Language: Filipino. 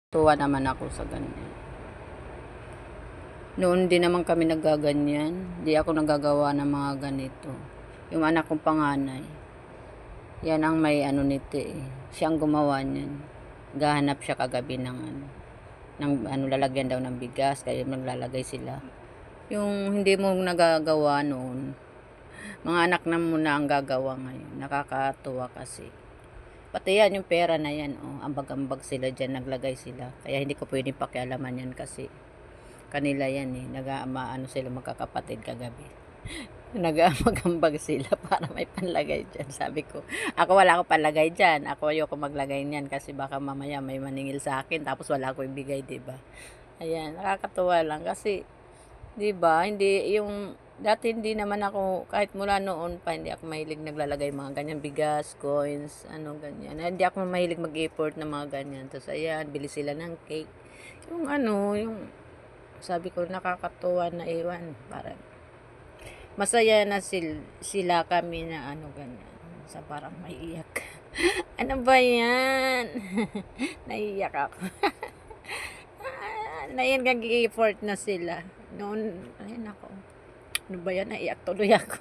Tuwa naman ako sa ganyan. Noon din naman kami naggaganyan. Di ako nagagawa ng mga ganito. Yung anak kong panganay. Yan ang may ano nito eh. Siyang gumawa niyan. Gahanap siya kagabi ng lalagyan daw ng bigas. Kaya maglalagay sila. Yung hindi mo nagagawa noon. Mga anak na mo na ang gagawa ngayon. Nakakatuwa kasi. Pati yan, yung pera na yan, oh, ambag-ambag sila dyan, naglagay sila. Kaya hindi ko pwedeng pakialaman yan kasi kanila yan eh. Nag-aama, sila magkakapatid kagabi. Nag-aambag-ambag sila para may panlagay dyan. Sabi ko, ako wala akong panlagay dyan. Ako ayoko maglagay niyan kasi baka mamaya may maningil sa akin tapos wala akong ibigay, diba? Ayan, nakakatuwa lang kasi, diba, hindi yung dati hindi naman ako, kahit mula noon pa, hindi ako mahilig naglalagay mga ganyan, bigas, coins, ganyan. Hindi ako mahilig mag-effort ng mga ganyan. Tapos ayan, bili sila ng cake. Yung sabi ko, nakakatuwa na iwan. Parang, masaya na sila kami na ganyan. Sa parang maiiyak. Ano ba yan? Naiiyak ako. Nayan kag-effort na sila. Noon, ayun ako. Ano ba yan? Naiyak tuloy ako.